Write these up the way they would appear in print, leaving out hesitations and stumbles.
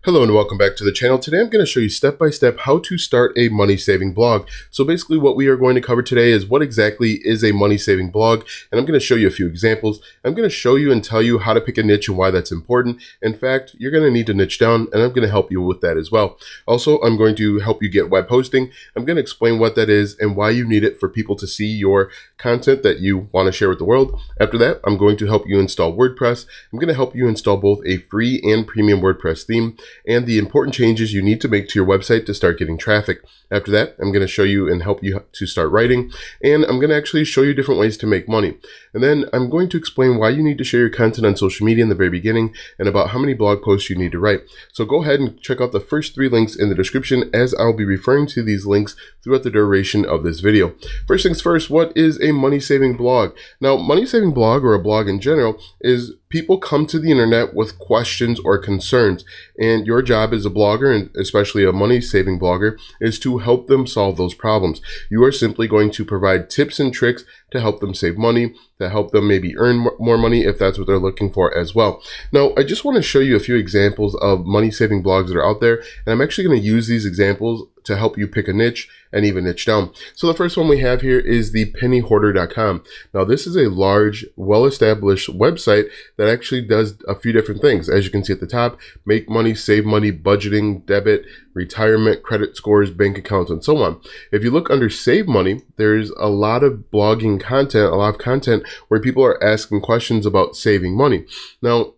Hello and welcome back to the channel. Today I'm going to show you step by step how to start a money saving blog. So basically what we are going to cover today is what exactly is a money saving blog, and I'm going to show you a few examples. I'm going to show you and tell you how to pick a niche and why that's important. In fact, you're going to need to niche down, and I'm going to help you with that as well. Also, I'm going to help you get web hosting. I'm going to explain what that is and why you need it for people to see your content that you want to share with the world. After that, I'm going to help you install WordPress. I'm going to help you install both a free and premium WordPress theme and the important changes you need to make to your website to start getting traffic. After that, I'm going to show you and help you to start writing, and I'm going to actually show you different ways to make money. And then I'm going to explain why you need to share your content on social media in the very beginning and about how many blog posts you need to write. So go ahead and check out the first 3 links in the description, as I'll be referring to these links throughout the duration of this video. First things first, what is a money-saving blog? Now, money-saving blog, or a blog in general, is people come to the internet with questions or concerns, and your job as a blogger, and especially a money-saving blogger, is to help them solve those problems. You are simply going to provide tips and tricks to help them save money, to help them maybe earn more money if that's what they're looking for as well. Now, I just want to show you a few examples of money-saving blogs that are out there, and I'm actually going to use these examples to help you pick a niche and even niche down. So the first one we have here is the pennyhoarder.com. Now, this is a large, well-established website that actually does a few different things. As you can see at the top, make money, save money, budgeting, debit, retirement, credit scores, bank accounts, and so on. If you look under save money, there's a lot of blogging content, a lot of content where people are asking questions about saving money. Now,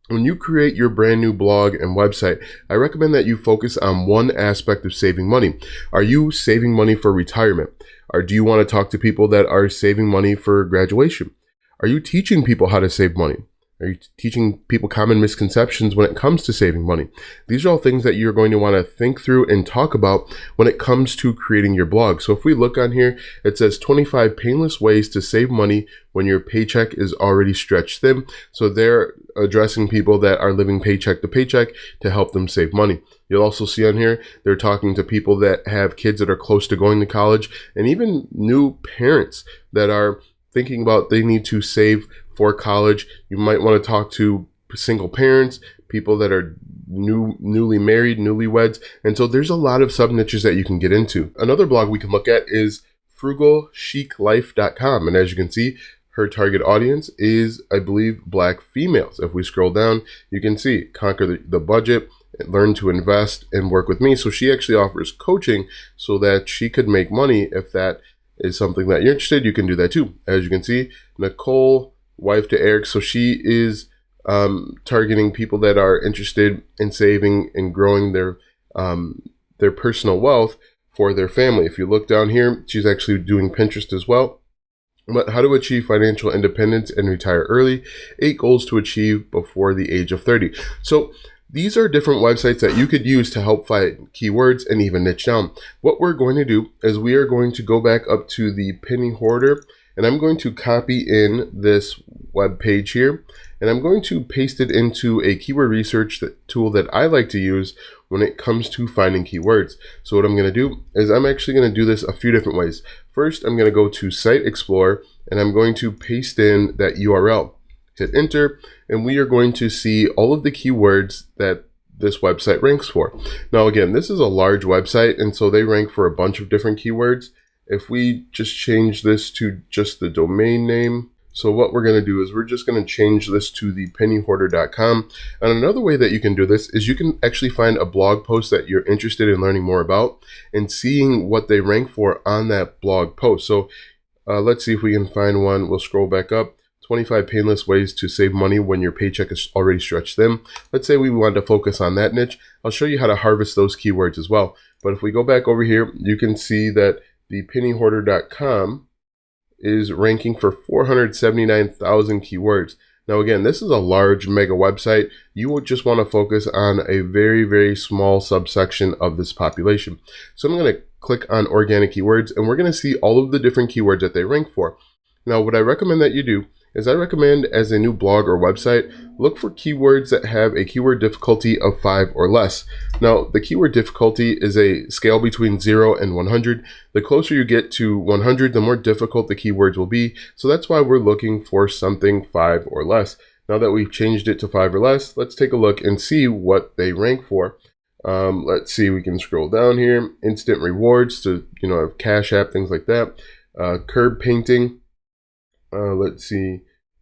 when you create your brand new blog and website, I recommend that you focus on one aspect of saving money. Are you saving money for retirement? Or do you want to talk to people that are saving money for graduation? Are you teaching people how to save money? Are you teaching people common misconceptions when it comes to saving money? These are all things that you're going to want to think through and talk about when it comes to creating your blog. So if we look on here, it says 25 painless ways to save money when your paycheck is already stretched thin. So they're addressing people that are living paycheck to paycheck to help them save money. You'll also see on here, they're talking to people that have kids that are close to going to college, and even new parents that are thinking about they need to save for college. You might want to talk to single parents, people that are newly married, newlyweds. And so there's a lot of sub niches that you can get into. Another blog we can look at is frugalchiclife.com. And as you can see, her target audience is, I believe, Black females. If we scroll down, you can see conquer the budget, learn to invest, and work with me. So she actually offers coaching so that she could make money. If that is something that you're interested, you can do that too. As you can see, Nicole, wife to Eric, so she is targeting people that are interested in saving and growing their personal wealth for their family. If you look down here, she's actually doing Pinterest as well. But how to achieve financial independence and retire early, 8 goals to achieve before the age of 30. So these are different websites that you could use to help find keywords and even niche down. What we're going to do is we are going to go back up to the Penny Hoarder, and I'm going to copy in this web page here, and I'm going to paste it into a keyword research tool that I like to use when it comes to finding keywords. So what I'm going to do is I'm actually going to do this a few different ways. First, I'm going to go to Site Explorer, and I'm going to paste in that URL. Hit enter, and we are going to see all of the keywords that this website ranks for. Now again, this is a large website, and so they rank for a bunch of different keywords. If we just change this to just the domain name, so what we're going to do is we're just going to change this to the pennyhoarder.com. And another way that you can do this is you can actually find a blog post that you're interested in learning more about and seeing what they rank for on that blog post. So let's see if we can find one. We'll scroll back up. 25 painless ways to save money when your paycheck is already stretched thin. Let's say we want to focus on that niche. I'll show you how to harvest those keywords as well. But if we go back over here, you can see that the pennyhoarder.com is ranking for 479,000 keywords. Now again, this is a large mega website. You would just want to focus on a very, very small subsection of this population. So I'm going to click on organic keywords, and we're going to see all of the different keywords that they rank for. Now, what I recommend that you do is I recommend, as a new blog or website, look for keywords that have a keyword difficulty of 5 or less. Now, the keyword difficulty is a scale between 0 and 100. The closer you get to 100, the more difficult the keywords will be. So that's why we're looking for something 5 or less. Now that we've changed it to 5 or less, let's take a look and see what they rank for. Let's see, we can scroll down here. Instant rewards to, have Cash App, things like that. Curb painting. Let's see,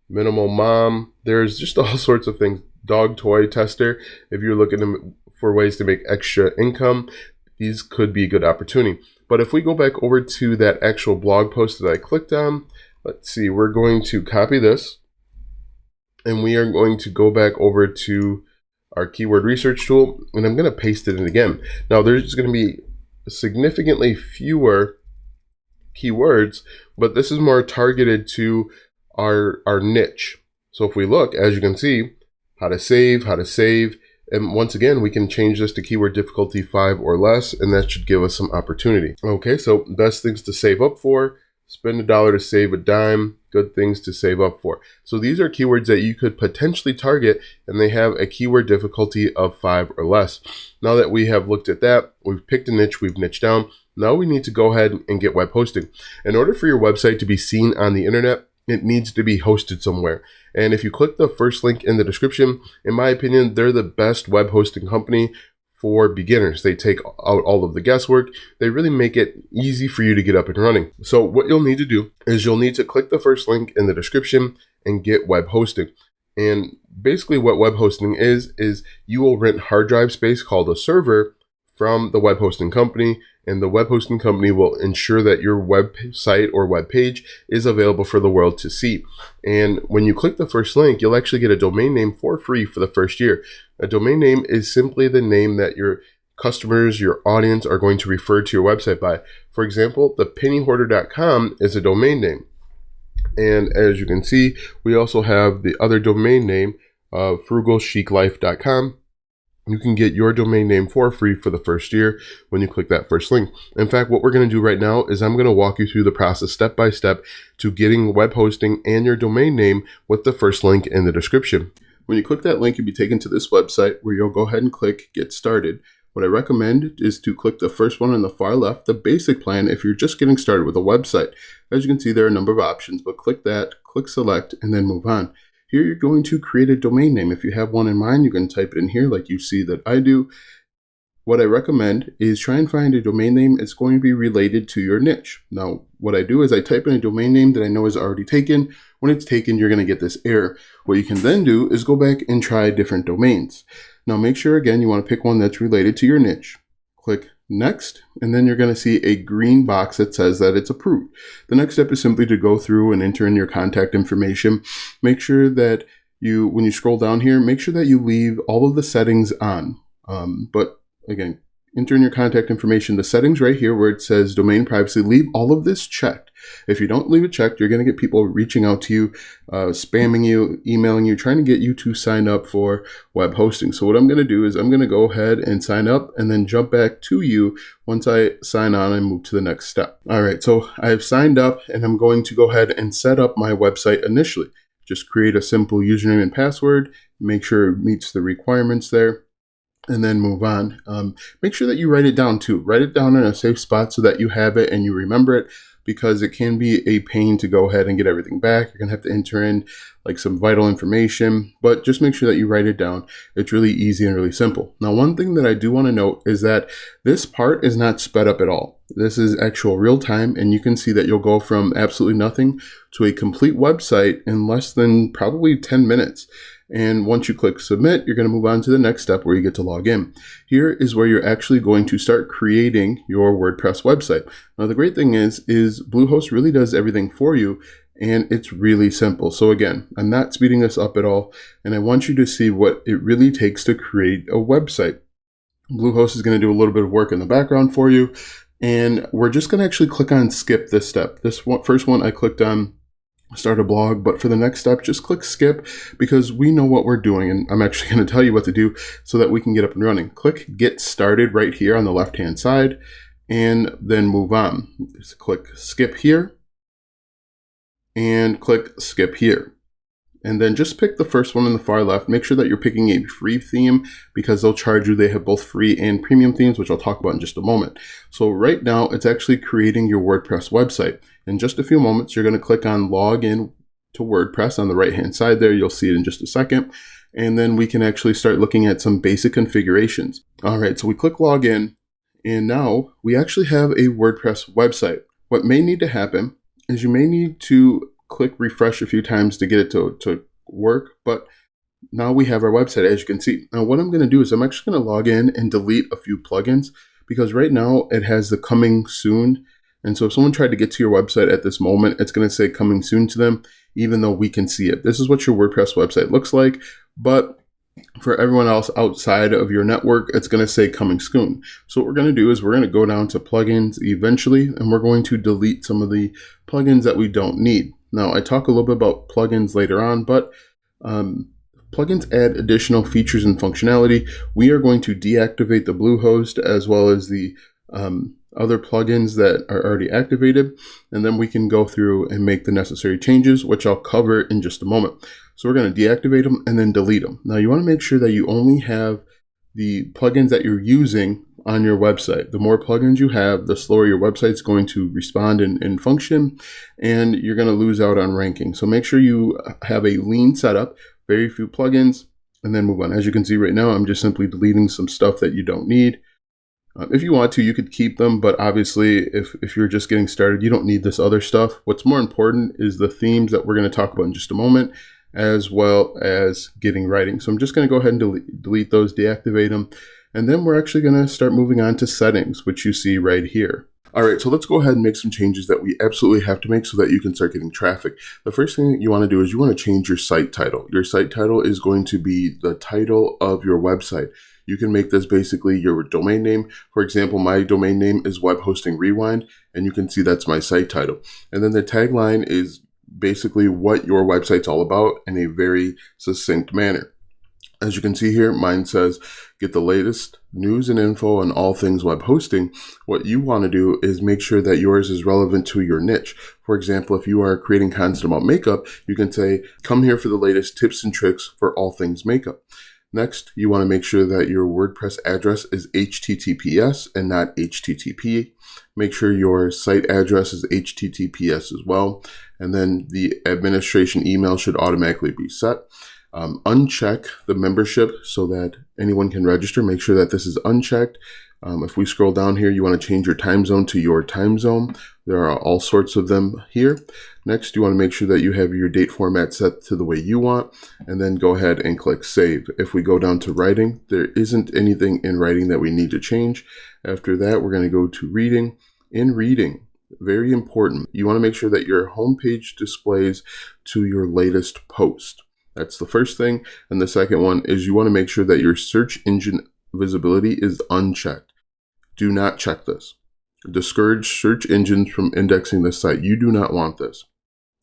minimal mom. There's just all sorts of things. Dog toy tester. If you're looking for ways to make extra income, these could be a good opportunity. But if we go back over to that actual blog post that I clicked on, let's see, we're going to copy this and we are going to go back over to our keyword research tool, and I'm going to paste it in again. Now there's going to be significantly fewer keywords, but this is more targeted to our niche. So if we look, as you can see, how to save, and once again, we can change this to keyword difficulty 5 or less, and that should give us some opportunity. Okay, so best things to save up for, spend $1 to save a dime, good things to save up for. So these are keywords that you could potentially target, and they have a keyword difficulty of 5 or less. Now that we have looked at that, we've picked a niche, we've niched down. Now we need to go ahead and get web hosting. In order for your website to be seen on the internet, it needs to be hosted somewhere. And if you click the first link in the description, in my opinion, they're the best web hosting company for beginners. They take out all of the guesswork. They really make it easy for you to get up and running. So what you'll need to do is you'll need to click the first link in the description and get web hosting. And basically what web hosting is you will rent hard drive space called a server from the web hosting company, and the web hosting company will ensure that your website or web page is available for the world to see. And when you click the first link, you'll actually get a domain name for free for the first year. A domain name is simply the name that your customers, your audience are going to refer to your website by. For example, the pennyhoarder.com is a domain name. And as you can see, we also have the other domain name of frugalchiclife.com. You can get your domain name for free for the first year when you click that first link. In fact, what we're going to do right now is I'm going to walk you through the process step by step to getting web hosting and your domain name with the first link in the description. When you click that link, you'll be taken to this website where you'll go ahead and click Get Started. What I recommend is to click the first one on the far left, the basic plan, if you're just getting started with a website. As you can see, there are a number of options, but click that, click Select, and then move on. Here you're going to create a domain name. If you have one in mind, you can type it in here like you see that I do. What I recommend is try and find a domain name that's going to be related to your niche. Now, what I do is I type in a domain name that I know is already taken. When it's taken, you're going to get this error. What you can then do is go back and try different domains. Now, make sure, again, you want to pick one that's related to your niche. Click Next, and then you're going to see a green box that says that it's approved. The next step is simply to go through and enter in your contact information. Make sure that when you scroll down here, make sure that you leave all of the settings on. But again, enter in your contact information. The settings right here where it says domain privacy, leave all of this checked. If you don't leave it checked, you're going to get people reaching out to you, spamming you, emailing you, trying to get you to sign up for web hosting. So what I'm going to do is I'm going to go ahead and sign up and then jump back to you once I sign on and move to the next step. All right, so I've signed up and I'm going to go ahead and set up my website initially. Just create a simple username and password, make sure it meets the requirements there, and then move on. Make sure that you write it down too. Write it down in a safe spot so that you have it and you remember it, because it can be a pain to go ahead and get everything back. You're going to have to enter in like some vital information, but just make sure that you write it down. It's really easy and really simple. Now, one thing that I do want to note is that this part is not sped up at all. This is actual real time, and you can see that you'll go from absolutely nothing to a complete website in less than probably 10 minutes. And once you click submit, you're going to move on to the next step where you get to log in. Here is where you're actually going to start creating your WordPress website. Now, the great thing is Bluehost really does everything for you, and it's really simple. So again, I'm not speeding this up at all, and I want you to see what it really takes to create a website. Bluehost is going to do a little bit of work in the background for you, and we're just going to actually click on skip this step. This first one I clicked on start a blog, but for the next step, just click skip, because we know what we're doing, and I'm actually going to tell you what to do so that we can get up and running. Click get started right here on the left hand side, and then move on. Just click skip here and click skip here. And then just pick the first one on the far left. Make sure that you're picking a free theme, because they'll charge you. They have both free and premium themes, which I'll talk about in just a moment. So right now, it's actually creating your WordPress website. In just a few moments, you're going to click on log in to WordPress on the right hand side there. You'll see it in just a second. And then we can actually start looking at some basic configurations. All right, so we click login, and now we actually have a WordPress website. What may need to happen is you may need to click refresh a few times to get it to work, but now we have our website, as you can see. Now what I'm going to do is I'm actually going to log in and delete a few plugins, because right now it has the coming soon. And so if someone tried to get to your website at this moment, it's going to say coming soon to them, even though we can see it. This is what your WordPress website looks like, but for everyone else outside of your network, it's going to say coming soon. So what we're going to do is we're going to go down to plugins eventually, and we're going to delete some of the plugins that we don't need. Now, I talk a little bit about plugins later on, but plugins add additional features and functionality. We are going to deactivate the Bluehost as well as the other plugins that are already activated, and then we can go through and make the necessary changes, which I'll cover in just a moment. So we're going to deactivate them and then delete them. Now you want to make sure that you only have the plugins that you're using on your website. The more plugins you have, the slower your website's going to respond and function, and you're going to lose out on ranking. So make sure you have a lean setup, very few plugins, and then move on. As you can see right now, I'm just simply deleting some stuff that you don't need. If you want to, you could keep them, but obviously if you're just getting started, you don't need this other stuff. What's more important is the themes that we're going to talk about in just a moment, as well as getting writing. So I'm just going to go ahead and delete those, deactivate them, and then we're actually going to start moving on to settings, which you see right here. All right, so let's go ahead and make some changes that we absolutely have to make so that you can start getting traffic. The first thing that you want to do is you want to change your site title. Your site title is going to be the title of your website. You can make this basically your domain name. For example, my domain name is Web Hosting Rewind, and you can see that's my site title. And then the tagline is basically what your website's all about in a very succinct manner. As you can see here, mine says, get the latest news and info on all things web hosting. What you want to do is make sure that yours is relevant to your niche. For example, if you are creating content about makeup, you can say, come here for the latest tips and tricks for all things makeup. Next, you want to make sure that your WordPress address is HTTPS and not HTTP. Make sure your site address is HTTPS as well. And then the administration email should automatically be set. Uncheck the membership so that anyone can register. Make sure that this is unchecked. If we scroll down here, you want to change your time zone to your time zone. There are all sorts of them here. Next, you want to make sure that you have your date format set to the way you want, and then go ahead and click save. If we go down to writing, there isn't anything in writing that we need to change. After that, we're going to go to reading. In reading, very important, you want to make sure that your homepage displays to your latest post. That's the first thing. And the second one is you want to make sure that your search engine visibility is unchecked. Do not check this. Discourage search engines from indexing this site. You do not want this,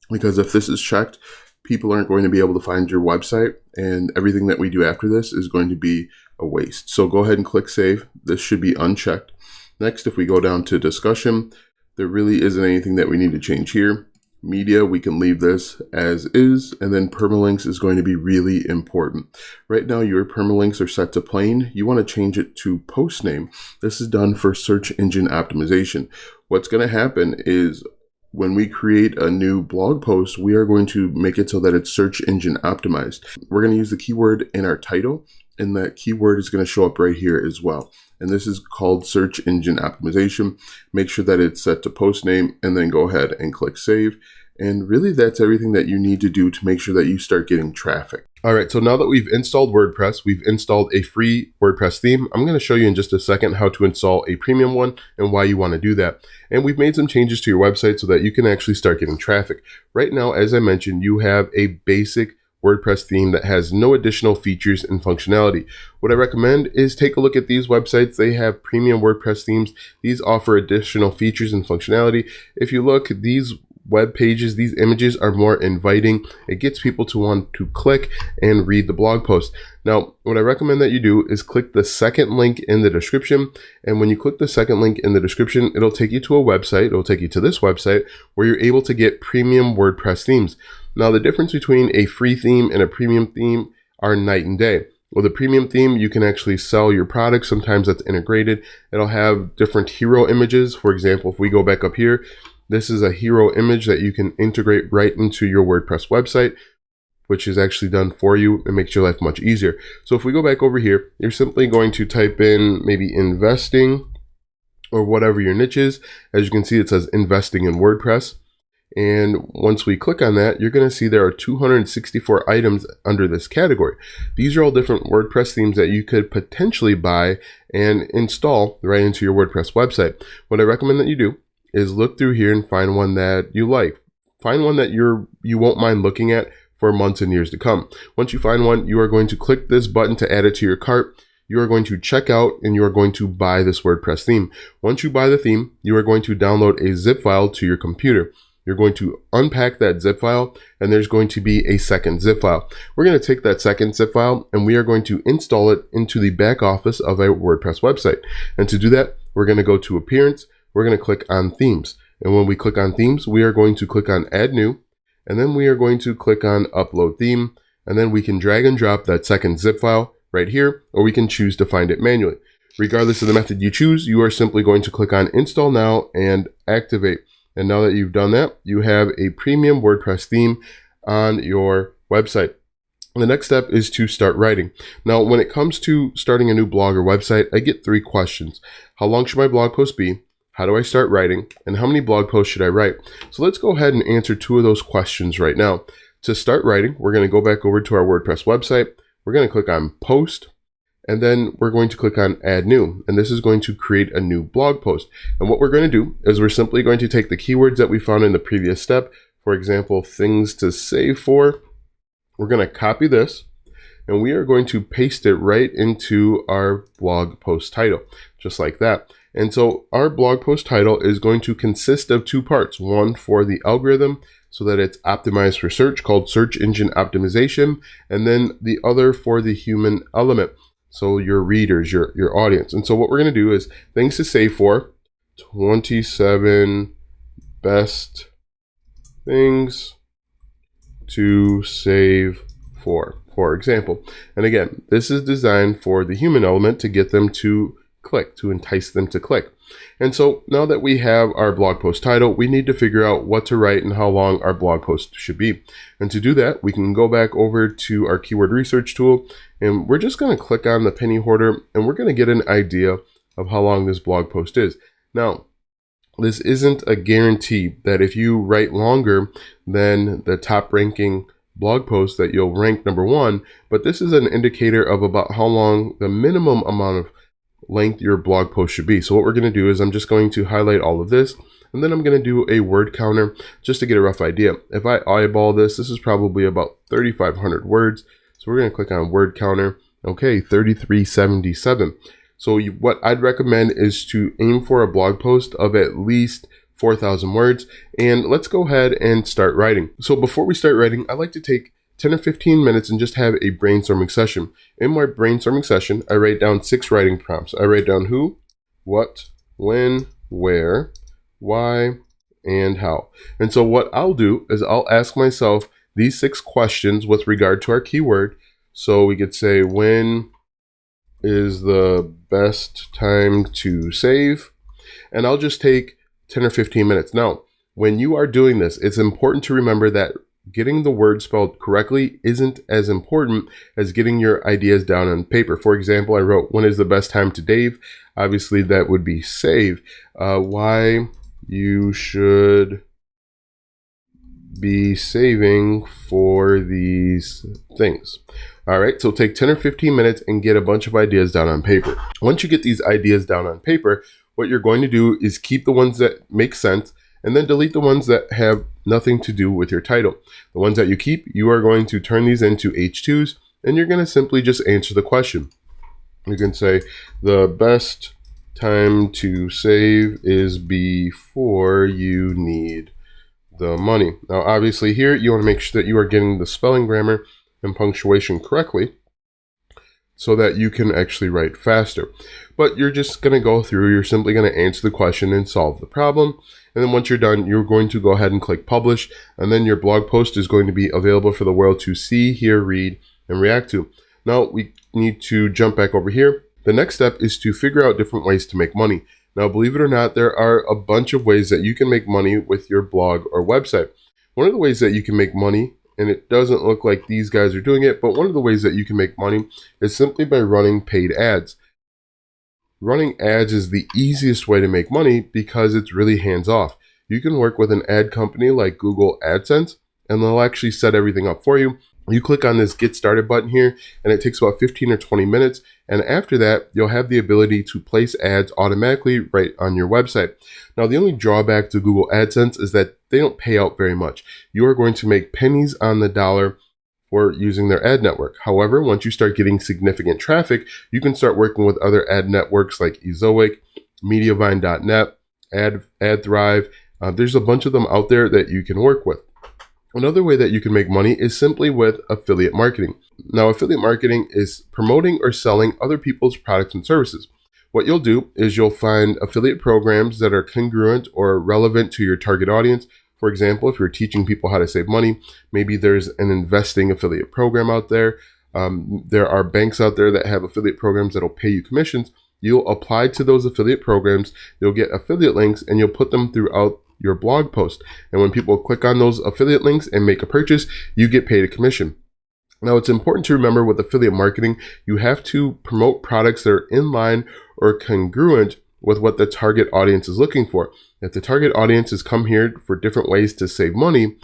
because if this is checked, people aren't going to be able to find your website, and everything that we do after this is going to be a waste. So go ahead and click save. This should be unchecked. Next, if we go down to discussion, there really isn't anything that we need to change here. Media, we can leave this as is, and then permalinks is going to be really important. Right now, your permalinks are set to plain. You want to change it to post name. This is done for search engine optimization. What's going to happen is when we create a new blog post, we are going to make it so that it's search engine optimized. We're going to use the keyword in our title, and that keyword is going to show up right here as well. And this is called search engine optimization. Make sure that it's set to post name, and then go ahead and click save. And really, that's everything that you need to do to make sure that you start getting traffic. All right, so now that we've installed WordPress, we've installed a free WordPress theme. I'm going to show you in just a second how to install a premium one and why you want to do that. And we've made some changes to your website so that you can actually start getting traffic. Right now, as I mentioned, you have a basic WordPress theme that has no additional features and functionality. What I recommend is take a look at these websites. They have premium WordPress themes. These offer additional features and functionality. If you look, these web pages, these images are more inviting. It gets people to want to click and read the blog post. Now, what I recommend that you do is click the second link in the description. And when you click the second link in the description, it'll take you to a website. It'll take you to this website where you're able to get premium WordPress themes. Now, the difference between a free theme and a premium theme are night and day. With a premium theme, you can actually sell your product. Sometimes that's integrated. It'll have different hero images. For example, if we go back up here, This is a hero image that you can integrate right into your WordPress website, which is actually done for you. It makes your life much easier. So if we go back over here, you're simply going to type in maybe investing or whatever your niche is. As you can see, it says investing in WordPress. And once we click on that, you're going to see there are 264 items under this category. These are all different WordPress themes that you could potentially buy and install right into your WordPress website. What I recommend that you do is look through here and find one that you like. Find one that you won't mind looking at for months and years to come. Once you find one, you are going to click this button to add it to your cart. You are going to check out and you are going to buy this WordPress theme. Once you buy the theme, you are going to download a zip file to your computer. You're going to unpack that zip file and there's going to be a second zip file. We're going to take that second zip file and we are going to install it into the back office of a WordPress website. And to do that, we're going to go to Appearance. We're going to click on Themes. And when we click on Themes, we are going to click on Add New. And then we are going to click on Upload Theme. And then we can drag and drop that second zip file right here, or we can choose to find it manually. Regardless of the method you choose, you are simply going to click on Install Now and Activate. And now that you've done that, you have a premium WordPress theme on your website. The next step is to start writing. Now, when it comes to starting a new blog or website, I get 3 questions. How long should my blog post be? How do I start writing? And how many blog posts should I write? So let's go ahead and answer 2 of those questions right now. To start writing, we're going to go back over to our WordPress website. We're going to click on Post. And then we're going to click on Add New, and this is going to create a new blog post. And what we're going to do is we're simply going to take the keywords that we found in the previous step, for example, things to save for. We're going to copy this, and we are going to paste it right into our blog post title, just like that. And so our blog post title is going to consist of 2 parts, one for the algorithm, so that it's optimized for search, called Search Engine Optimization, and then the other for the human element. So your readers, your audience. And so what we're going to do is things to save for, 27 best things to save for example. And again, this is designed for the human element to get them to click, to entice them to click. And so now that we have our blog post title, we need to figure out what to write and how long our blog post should be. And to do that, we can go back over to our keyword research tool, and we're just going to click on the Penny Hoarder, and we're going to get an idea of how long this blog post is. Now, this isn't a guarantee that if you write longer than the top ranking blog post that you'll rank number 1, but this is an indicator of about how long the minimum amount of length your blog post should be. So what we're going to do is I'm just going to highlight all of this, and then I'm going to do a word counter just to get a rough idea. If I eyeball this is probably about 3,500 words. So we're going to click on word counter. Okay, 3,377. So what I'd recommend is to aim for a blog post of at least 4,000 words. And let's go ahead and start writing. So before we start writing, I like to take 10 or 15 minutes and just have a brainstorming session. In my brainstorming session, I write down 6 writing prompts. I write down who, what, when, where, why, and how. And so what I'll do is I'll ask myself these 6 questions with regard to our keyword. So we could say, when is the best time to save? And I'll just take 10 or 15 minutes. Now, when you are doing this, it's important to remember that getting the word spelled correctly isn't as important as getting your ideas down on paper. For example, I wrote, when is the best time to Dave? Obviously, that would be save. Why you should be saving for these things. All right, so take 10 or 15 minutes and get a bunch of ideas down on paper. Once you get these ideas down on paper, what you're going to do is keep the ones that make sense and then delete the ones that have nothing to do with your title. The ones that you keep, you are going to turn these into H2s, and you're going to simply just answer the question. You can say, the best time to save is before you need the money. Now, obviously here, you want to make sure that you are getting the spelling, grammar, and punctuation correctly so that you can actually write faster. But you're just going to go through, you're simply going to answer the question and solve the problem. And then once you're done, you're going to go ahead and click publish, and then your blog post is going to be available for the world to see, hear, read, and react to. Now we need to jump back over here. The next step is to figure out different ways to make money. Now, believe it or not, there are a bunch of ways that you can make money with your blog or website. One of the ways that you can make money, and it doesn't look like these guys are doing it, but one of the ways that you can make money is simply by running paid ads. Running ads is the easiest way to make money because it's really hands-off. You can work with an ad company like Google AdSense, and they'll actually set everything up for you. You click on this Get Started button here, and it takes about 15 or 20 minutes. And after that, you'll have the ability to place ads automatically right on your website. Now, the only drawback to Google AdSense is that they don't pay out very much. You are going to make pennies on the dollar for using their ad network. However, once you start getting significant traffic, you can start working with other ad networks like Ezoic, Mediavine.net, AdThrive. There's a bunch of them out there that you can work with. Another way that you can make money is simply with affiliate marketing. Now, affiliate marketing is promoting or selling other people's products and services. What you'll do is you'll find affiliate programs that are congruent or relevant to your target audience. For example, if you're teaching people how to save money, maybe there's an investing affiliate program out there. There are banks out there that have affiliate programs that'll pay you commissions. You'll apply to those affiliate programs, you'll get affiliate links, and you'll put them throughout your blog post. And when people click on those affiliate links and make a purchase, you get paid a commission. Now, it's important to remember with affiliate marketing, you have to promote products that are in line or congruent with what the target audience is looking for. If the target audience has come here for different ways to save money,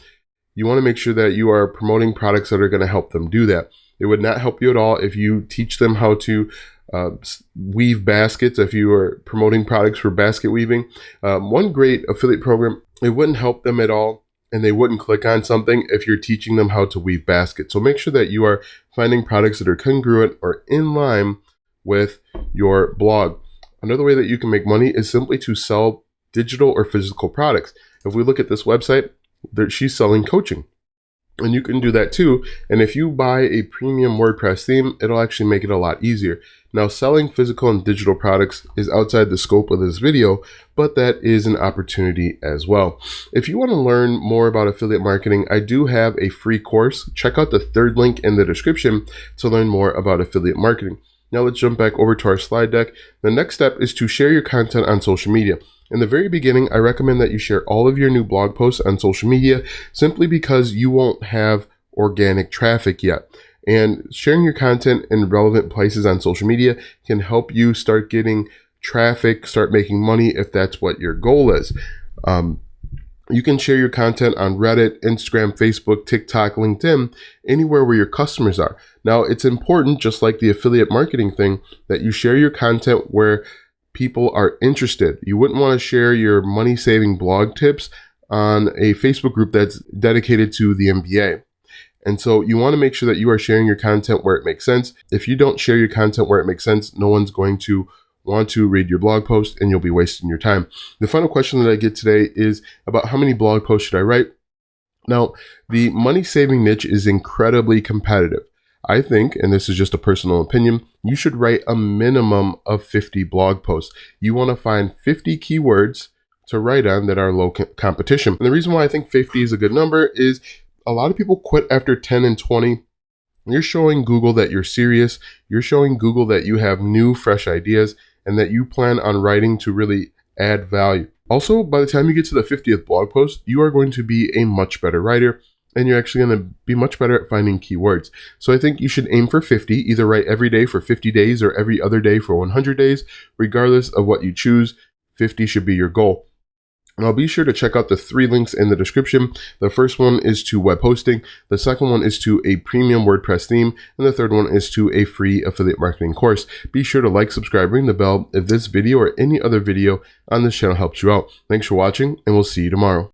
you want to make sure that you are promoting products that are going to help them do that. It would not help you at all if you teach them how to weave baskets, if you are promoting products for basket weaving. One great affiliate program, it wouldn't help them at all, and they wouldn't click on something if you're teaching them how to weave baskets. So make sure that you are finding products that are congruent or in line with your blog. Another way that you can make money is simply to sell digital or physical products. If we look at this website, she's selling coaching. And you can do that too. And if you buy a premium WordPress theme, it'll actually make it a lot easier. Now, selling physical and digital products is outside the scope of this video, but that is an opportunity as well. If you want to learn more about affiliate marketing, I do have a free course. Check out the third link in the description to learn more about affiliate marketing. Now let's jump back over to our slide deck. The next step is to share your content on social media. In the very beginning, I recommend that you share all of your new blog posts on social media simply because you won't have organic traffic yet. And sharing your content in relevant places on social media can help you start getting traffic, start making money if that's what your goal is. You can share your content on Reddit, Instagram, Facebook, TikTok, LinkedIn, anywhere where your customers are. Now, it's important, just like the affiliate marketing thing, that you share your content where people are interested. You wouldn't want to share your money-saving blog tips on a Facebook group that's dedicated to the MBA. And so you want to make sure that you are sharing your content where it makes sense. If you don't share your content where it makes sense, no one's going to want to read your blog post and you'll be wasting your time. The final question that I get today is about how many blog posts should I write? Now, the money-saving niche is incredibly competitive. I think, and this is just a personal opinion, you should write a minimum of 50 blog posts. You want to find 50 keywords to write on that are low competition. And the reason why I think 50 is a good number is a lot of people quit after 10 and 20. You're showing Google that you're serious. You're showing Google that you have new, fresh ideas and that you plan on writing to really add value. Also, by the time you get to the 50th blog post, you are going to be a much better writer and you're actually going to be much better at finding keywords. So I think you should aim for 50, either write every day for 50 days or every other day for 100 days. Regardless of what you choose, 50 should be your goal. Now be sure to check out the 3 links in the description. The first one is to web hosting, the second one is to a premium WordPress theme, and the third one is to a free affiliate marketing course. Be sure to like, subscribe, ring the bell if this video or any other video on this channel helps you out. Thanks for watching, and we'll see you tomorrow.